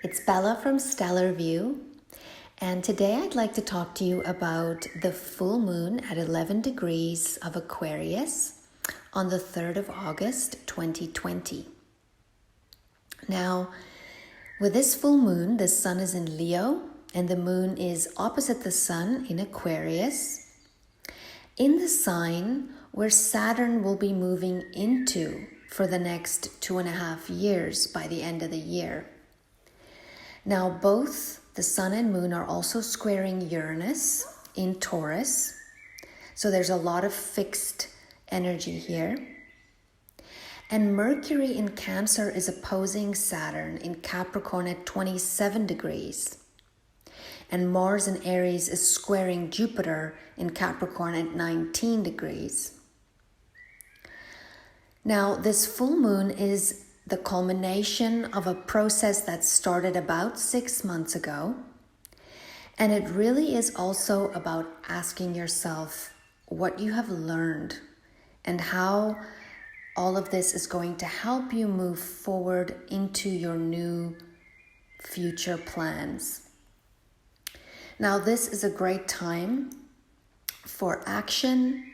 It's Bella from Stellar View, and today I'd like to talk to you about the full moon at 11 degrees of Aquarius on the 3rd of August 2020. Now, with this full moon, the sun is in Leo and the moon is opposite the sun in Aquarius, in the sign where Saturn will be moving into for the next 2.5 years by the end of the year. Now, both the sun and moon are also squaring Uranus in Taurus. So there's a lot of fixed energy here. And Mercury in Cancer is opposing Saturn in Capricorn at 27 degrees. And Mars in Aries is squaring Jupiter in Capricorn at 19 degrees. Now, this full moon is the culmination of a process that started about 6 months ago. And it really is also about asking yourself what you have learned and how all of this is going to help you move forward into your new future plans. Now, this is a great time for action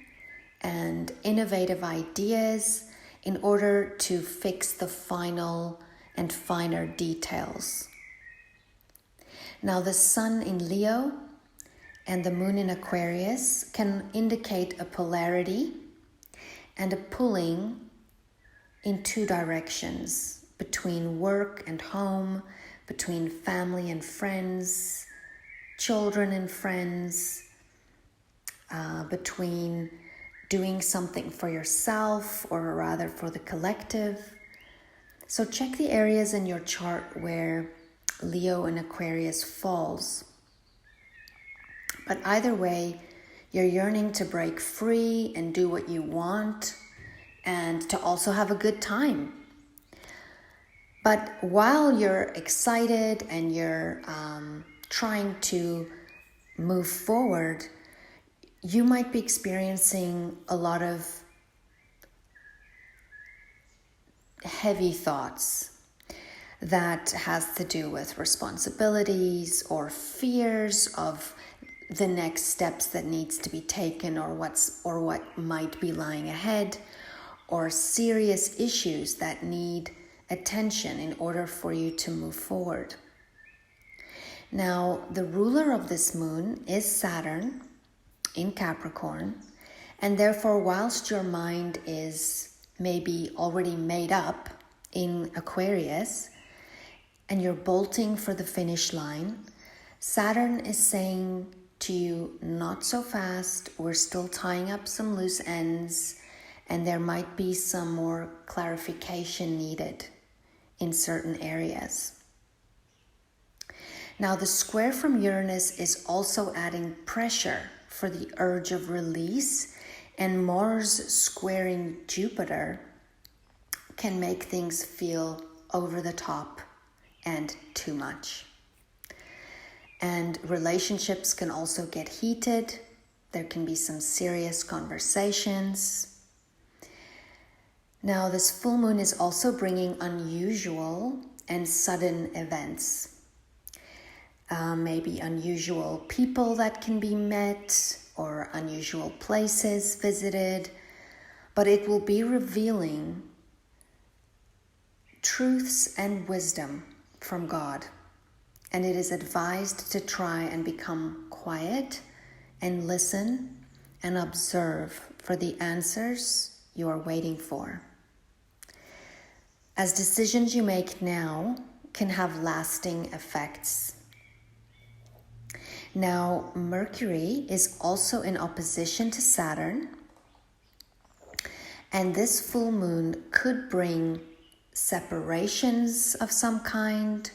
and innovative ideas in order to fix the final and finer details. Now, the sun in Leo and the moon in Aquarius can indicate a polarity and a pulling in two directions, between work and home, between family and friends, children and friends, between doing something for yourself or rather for the collective. So check the areas in your chart where Leo and Aquarius falls. But either way, you're yearning to break free and do what you want and to also have a good time. But while you're excited and you're trying to move forward, you might be experiencing a lot of heavy thoughts that has to do with responsibilities or fears of the next steps that needs to be taken or what might be lying ahead, or serious issues that need attention in order for you to move forward. Now, the ruler of this moon is Saturn in Capricorn, and therefore whilst your mind is maybe already made up in Aquarius and you're bolting for the finish line, Saturn is saying to you, not so fast, we're still tying up some loose ends and there might be some more clarification needed in certain areas. Now, the square from Uranus is also adding pressure for the urge of release, and Mars squaring Jupiter can make things feel over the top and too much. And relationships can also get heated. There can be some serious conversations. Now, this full moon is also bringing unusual and sudden events. Maybe unusual people that can be met or unusual places visited, but it will be revealing truths and wisdom from God. And it is advised to try and become quiet and listen and observe for the answers you are waiting for, as decisions you make now can have lasting effects. Now, Mercury is also in opposition to Saturn, and this full moon could bring separations of some kind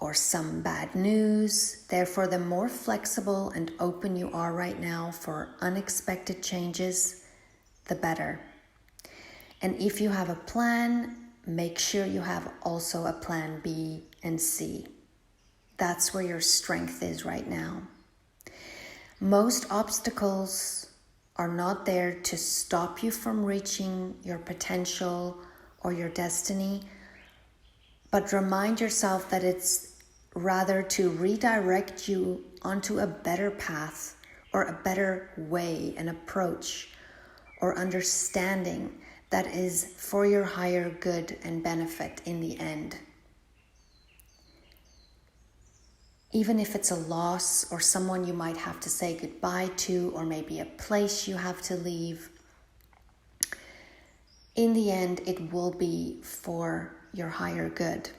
or some bad news. Therefore, the more flexible and open you are right now for unexpected changes, the better. And if you have a plan, make sure you have also a plan B and C. That's where your strength is right now. Most obstacles are not there to stop you from reaching your potential or your destiny, but remind yourself that it's rather to redirect you onto a better path or a better way, an approach or understanding that is for your higher good and benefit in the end. Even if it's a loss or someone you might have to say goodbye to, or maybe a place you have to leave, in the end, it will be for your higher good.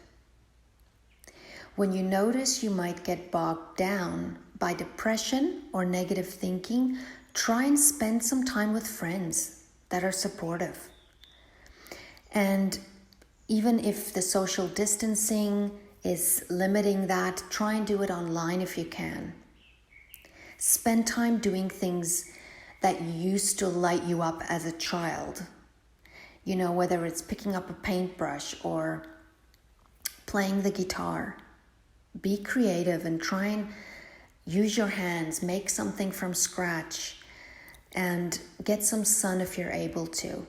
When you notice you might get bogged down by depression or negative thinking, try and spend some time with friends that are supportive. And even if the social distancing is limiting that, try and do it online if you can. Spend time doing things that used to light you up as a child. You know, whether it's picking up a paintbrush or playing the guitar. Be creative and try and use your hands, make something from scratch, and get some sun if you're able to.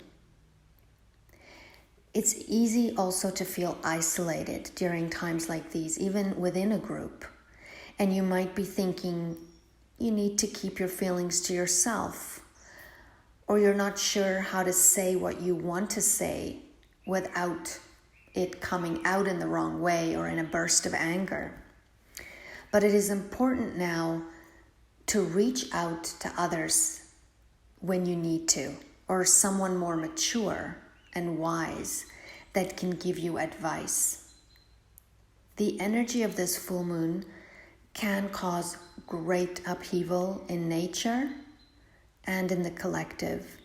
It's easy also to feel isolated during times like these, even within a group. And you might be thinking you need to keep your feelings to yourself, or you're not sure how to say what you want to say without it coming out in the wrong way or in a burst of anger. But it is important now to reach out to others when you need to, or someone more mature and wise that can give you advice. The energy of this full moon can cause great upheaval in nature and in the collective.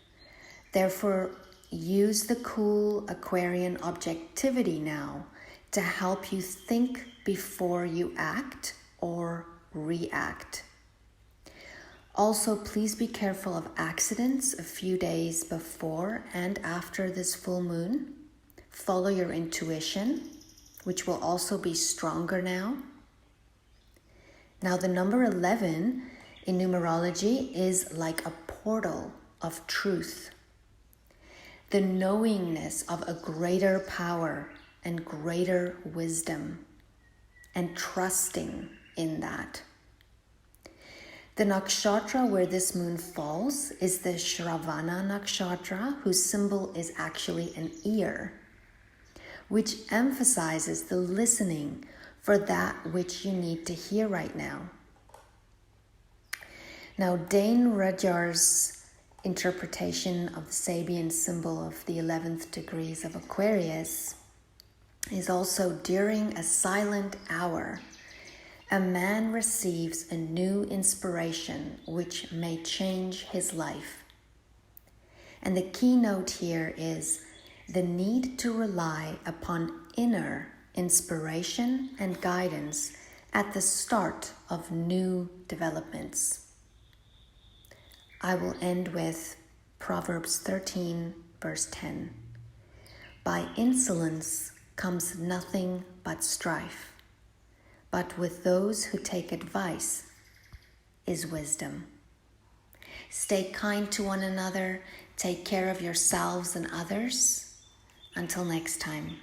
Therefore, use the cool Aquarian objectivity now to help you think before you act or react. Also, please be careful of accidents a few days before and after this full moon. Follow your intuition, which will also be stronger now. Now, the number 11 in numerology is like a portal of truth. The knowingness of a greater power and greater wisdom, and trusting in that. The nakshatra where this moon falls is the Shravana nakshatra, whose symbol is actually an ear, which emphasizes the listening for that which you need to hear right now. Now, Dane Rudhyar's interpretation of the Sabian symbol of the 11th degrees of Aquarius is also during a silent hour, a man receives a new inspiration which may change his life. And the keynote here is the need to rely upon inner inspiration and guidance at the start of new developments. I will end with Proverbs 13, verse 10. By insolence comes nothing but strife, but with those who take advice is wisdom. Stay kind to one another, take care of yourselves and others. Until next time.